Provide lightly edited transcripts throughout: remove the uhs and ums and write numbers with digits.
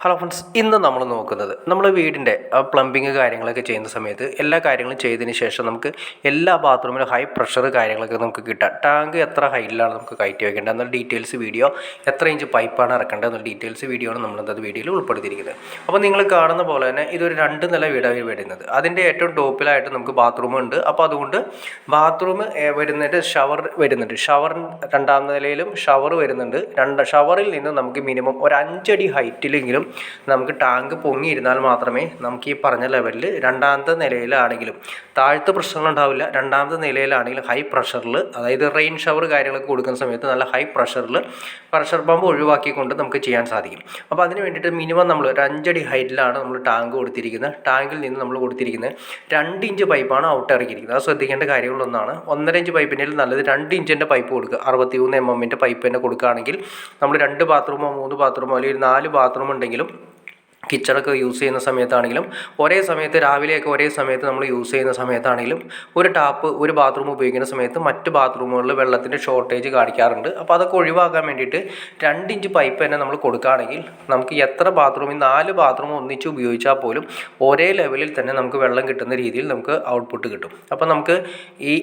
Hello friends, ഇന്ന് നമ്മൾ നോക്കുന്നത് നമ്മൾ വീടിൻ്റെ പ്ലംബിങ് കാര്യങ്ങളൊക്കെ ചെയ്യുന്ന സമയത്ത് എല്ലാ കാര്യങ്ങളും ചെയ്തതിന് ശേഷം നമുക്ക് എല്ലാ ബാത്റൂമിലും ഹൈ പ്രഷർ കാര്യങ്ങളൊക്കെ നമുക്ക് കിട്ടാം. ടാങ്ക് എത്ര ഹൈറ്റിലാണ് നമുക്ക് കയറ്റി വയ്ക്കേണ്ടത് എന്നുള്ള ഡീറ്റെയിൽസ് വീഡിയോ, എത്ര ഇഞ്ച് പൈപ്പാണ് ഇറക്കേണ്ടത് എന്നുള്ള ഡീറ്റെയിൽസ് വീഡിയോ ആണ് നമ്മളത് വീഡിയോയിൽ ഉൾപ്പെടുത്തിയിരിക്കുന്നത്. അപ്പോൾ നിങ്ങൾ കാണുന്ന പോലെ തന്നെ ഇതൊരു 2 നില വീടാണ് വരുന്നത്. അതിൻ്റെ ഏറ്റവും ടോപ്പിലായിട്ട് നമുക്ക് ബാത്റൂം ഉണ്ട്. അപ്പോൾ അതുകൊണ്ട് ബാത്റൂം വരുന്നതിൻ്റെ ഷവർ വരുന്നുണ്ട്. രണ്ടാം നിലയിലും ഷവർ വരുന്നുണ്ട്. ഷവറിൽ നിന്ന് നമുക്ക് മിനിമം ഒരു 5 അടി ഹൈറ്റിലെങ്കിലും നമുക്ക് ടാങ്ക് പൊങ്ങിയിരുന്നാൽ മാത്രമേ നമുക്ക് ഈ പറഞ്ഞ ലെവലിൽ രണ്ടാമത്തെ നിലയിലാണെങ്കിലും താഴത്തെ പ്രശ്നങ്ങളുണ്ടാവില്ല. രണ്ടാമത്തെ നിലയിലാണെങ്കിലും ഹൈ പ്രഷറിൽ, അതായത് റെയിൻ ഷവർ കാര്യങ്ങളൊക്കെ കൊടുക്കുന്ന സമയത്ത് നല്ല ഹൈ പ്രഷറിൽ പ്രഷർ പമ്പ് ഒഴിവാക്കിക്കൊണ്ട് നമുക്ക് ചെയ്യാൻ സാധിക്കും. അപ്പോൾ അതിന് വേണ്ടിയിട്ട് മിനിമം നമ്മൾ ഒരു 5 അടി ഹൈറ്റിലാണ് നമ്മൾ ടാങ്ക് കൊടുത്തിരിക്കുന്നത്. ടാങ്കിൽ നിന്ന് നമ്മൾ കൊടുത്തിരിക്കുന്നത് 2 ഇഞ്ച് പൈപ്പാണ് ഔട്ട് ഇറക്കിയിരിക്കുന്നത്. അത് ശ്രദ്ധിക്കേണ്ട കാര്യങ്ങളൊന്നാണ്. 1.5 ഇഞ്ച് പൈപ്പിൻ്റെ നല്ലത് 2 ഇഞ്ചിൻ്റെ പൈപ്പ് കൊടുക്കുക. 63 mm പൈപ്പ് തന്നെ കൊടുക്കുകയാണെങ്കിൽ നമ്മൾ 2 ബാത്റൂമോ 3 ബാത്റൂമോ അല്ലെങ്കിൽ 4 ബാത്റൂം ഉണ്ടെങ്കിലും കിച്ചണൊക്കെ യൂസ് ചെയ്യുന്ന സമയത്താണെങ്കിലും ഒരേ സമയത്ത് രാവിലെയൊക്കെ ഒരേ സമയത്ത് നമ്മൾ യൂസ് ചെയ്യുന്ന സമയത്താണെങ്കിലും ഒരു ടാപ്പ് ഒരു ബാത്റൂം ഉപയോഗിക്കുന്ന സമയത്ത് മറ്റ് ബാത്റൂമുകളിൽ വെള്ളത്തിൻ്റെ ഷോർട്ടേജ് കാണിക്കാറുണ്ട്. അപ്പോൾ അതൊക്കെ ഒഴിവാക്കാൻ വേണ്ടിയിട്ട് 2 ഇഞ്ച് പൈപ്പ് തന്നെ നമ്മൾ കൊടുക്കുകയാണെങ്കിൽ നമുക്ക് എത്ര ബാത്റൂമിൽ 4 ബാത്റൂം ഒന്നിച്ച് ഉപയോഗിച്ചാൽ പോലും ഒരേ ലെവലിൽ തന്നെ നമുക്ക് വെള്ളം കിട്ടുന്ന രീതിയിൽ നമുക്ക് ഔട്ട്പുട്ട് കിട്ടും. അപ്പോൾ നമുക്ക് ഈ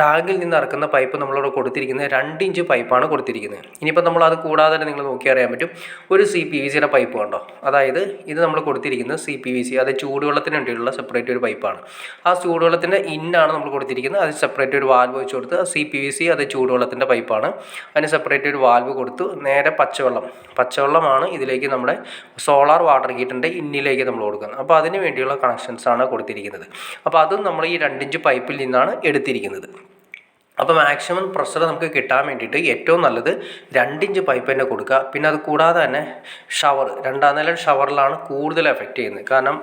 ടാങ്കിൽ നിന്ന് ഇറക്കുന്ന പൈപ്പ് നമ്മളിവിടെ കൊടുത്തിരിക്കുന്നത് 2 ഇഞ്ച് പൈപ്പാണ് കൊടുത്തിരിക്കുന്നത്. ഇനിയിപ്പോൾ നമ്മൾ അത് കൂടാതെ തന്നെ നിങ്ങൾ നോക്കി അറിയാൻ പറ്റും, ഒരു CPVCയുടെ പൈപ്പ് കണ്ടോ. അതായത് ഇത് നമ്മൾ കൊടുത്തിരിക്കുന്നത് CPVC, അത് ചൂടുവെള്ളത്തിന് വേണ്ടിയിട്ടുള്ള സെപ്പറേറ്റ് ഒരു പൈപ്പാണ്. ആ ചൂടുവെള്ളത്തിൻ്റെ ഇന്നാണ് നമ്മൾ കൊടുത്തിരിക്കുന്നത്. അത് സെപ്പറേറ്റ് ഒരു വാൽവ് വെച്ച് കൊടുത്ത് CPVC, അത് ചൂടുവെള്ളത്തിൻ്റെ പൈപ്പാണ്. അതിന് സെപ്പറേറ്റ് ഒരു വാൽവ് കൊടുത്തു. നേരെ പച്ചവെള്ളമാണ് ഇതിലേക്ക് നമ്മുടെ സോളാർ വാട്ടർ ഹീറ്ററിൻ്റെ ഇന്നിലേക്ക് നമ്മൾ കൊടുക്കുന്നത്. അപ്പോൾ അതിന് വേണ്ടിയുള്ള കണക്ഷൻസാണ് കൊടുത്തിരിക്കുന്നത്. അപ്പോൾ അതും നമ്മൾ ഈ 2 ഇഞ്ച് പൈപ്പിൽ നിന്നാണ് എടുത്തിരിക്കുന്നത്. അപ്പോൾ മാക്സിമം പ്രഷർ നമുക്ക് കിട്ടാൻ വേണ്ടിയിട്ട് ഏറ്റവും നല്ലത് 2 ഇഞ്ച് പൈപ്പ് തന്നെ കൊടുക്കുക. പിന്നെ അത് കൂടാതെ തന്നെ രണ്ടാം നില ഷവറിലാണ് കൂടുതൽ എഫക്റ്റ് ചെയ്യുന്നത്. കാരണം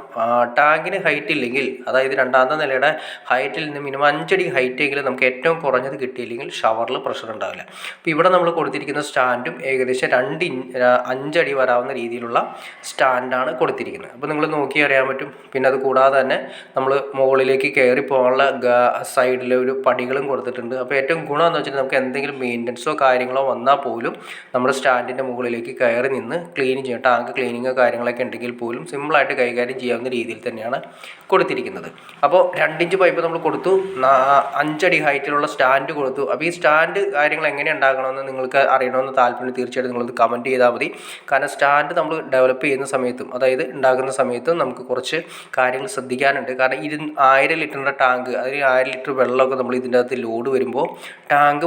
ടാങ്കിന് ഹൈറ്റ് ഇല്ലെങ്കിൽ, അതായത് രണ്ടാമത്തെ നിലയുടെ ഹൈറ്റിൽ നിന്ന് മിനിമം 5 അടി ഹൈറ്റ് എങ്കിലും നമുക്ക് ഏറ്റവും കുറഞ്ഞത് കിട്ടിയില്ലെങ്കിൽ ഷവറിൽ പ്രഷർ ഉണ്ടാവില്ല. അപ്പോൾ ഇവിടെ നമ്മൾ കൊടുത്തിരിക്കുന്ന സ്റ്റാൻഡും ഏകദേശം 5 അടി വരാവുന്ന രീതിയിലുള്ള സ്റ്റാൻഡാണ് കൊടുത്തിരിക്കുന്നത്. അപ്പോൾ നിങ്ങൾ നോക്കി അറിയാൻ പറ്റും. പിന്നെ അത് കൂടാതെ തന്നെ നമ്മൾ മുകളിലേക്ക് കയറി പോകാനുള്ള സൈഡിൽ ഒരു പടികളും കൊടുത്തിട്ടുണ്ട്. അപ്പോൾ ഏറ്റവും ഗുണമെന്ന് വെച്ചിട്ടുണ്ടെങ്കിൽ നമുക്ക് എന്തെങ്കിലും മെയിൻ്റനൻസോ കാര്യങ്ങളോ വന്നാൽ പോലും നമ്മുടെ സ്റ്റാൻഡിൻ്റെ മുകളിലേക്ക് കയറി നിന്ന് ക്ലീൻ ചെയ്യാം. ടാങ്ക് ക്ലീനിങ്ങോ കാര്യങ്ങളൊക്കെ ഉണ്ടെങ്കിൽ പോലും സിമ്പിളായിട്ട് കൈകാര്യം ചെയ്യാവുന്ന രീതിയിൽ തന്നെയാണ് കൊടുത്തിരിക്കുന്നത്. അപ്പോൾ 2 ഇഞ്ച് പൈപ്പ് നമ്മൾ കൊടുത്തു, 5 അടി ഹൈറ്റിലുള്ള സ്റ്റാൻഡ് കൊടുത്തു. അപ്പോൾ ഈ സ്റ്റാൻഡ് കാര്യങ്ങൾ എങ്ങനെ ഉണ്ടാക്കണമെന്ന് നിങ്ങൾക്ക് അറിയണമെന്ന് താല്പര്യം തീർച്ചയായിട്ടും നിങ്ങളത് കമൻറ്റ് ചെയ്താൽ മതി. കാരണം സ്റ്റാൻഡ് നമ്മൾ ഡെവലപ്പ് ചെയ്യുന്ന സമയത്തും, അതായത് ഉണ്ടാക്കുന്ന സമയത്തും നമുക്ക് കുറച്ച് കാര്യങ്ങൾ ശ്രദ്ധിക്കാനുണ്ട്. കാരണം 1000 ലിറ്ററിൻ്റെ ടാങ്ക്, അതിന് 1000 ലിറ്റർ വെള്ളമൊക്കെ നമ്മൾ ഇതിൻ്റെ അകത്ത് ലോഡ് വരുമ്പോൾ ടാങ്ക്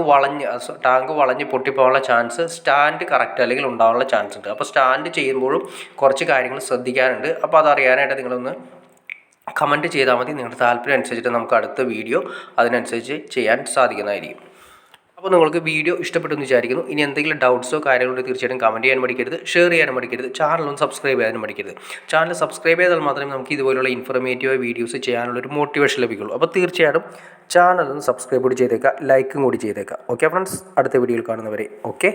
വളഞ്ഞ് പൊട്ടിപ്പോകാനുള്ള ചാൻസ് സ്റ്റാൻഡ് കറക്റ്റ് അല്ലെങ്കിൽ ഉണ്ടാകാനുള്ള ചാൻസ് ഉണ്ട്. അപ്പോൾ സ്റ്റാൻഡ് ചെയ്യുമ്പോഴും കുറച്ച് കാര്യങ്ങൾ ശ്രദ്ധിക്കാനുണ്ട്. അപ്പോൾ അതറിയാനായിട്ട് നിങ്ങളൊന്ന് കമൻറ്റ് ചെയ്താൽ മതി. നിങ്ങളുടെ താല്പര്യം അനുസരിച്ചിട്ട് നമുക്ക് അടുത്ത വീഡിയോ അതിനനുസരിച്ച് ചെയ്യാൻ സാധിക്കുന്നതായിരിക്കും. അപ്പോൾ നിങ്ങൾക്ക് വീഡിയോ ഇഷ്ടപ്പെട്ടെന്ന് വിചാരിക്കുന്നു. ഇനി എന്തെങ്കിലും ഡൗട്ട്സോ കാര്യങ്ങളോ തീർച്ചയായിട്ടും കമൻറ്റ് ചെയ്യാൻ മടിക്കരുത്, ഷെയർ ചെയ്യാനും മടിക്കരുത്, ചാനലൊന്ന് സബ്സ്ക്രൈബ് ചെയ്യാനും മടിക്കരുത്. ചാനൽ സബ്സ്ക്രൈബ് ചെയ്താൽ മാത്രമേ നമുക്ക് ഇതുപോലുള്ള ഇൻഫോർമേറ്റീവ് വീഡിയോസ് ചെയ്യാനുള്ളൊരു മോട്ടിവേഷൻ ലഭിക്കുള്ളൂ. അപ്പോൾ തീർച്ചയായിട്ടും ചാനലൊന്ന് സബ്സ്ക്രൈബ് കൂടി ചെയ്തേക്കുക, ലൈക്കും കൂടി ചെയ്തേക്കുക. ഓക്കെ ഫ്രണ്ട്സ്, അടുത്ത വീഡിയോയിൽ കാണുന്നവരെ ഓക്കെ.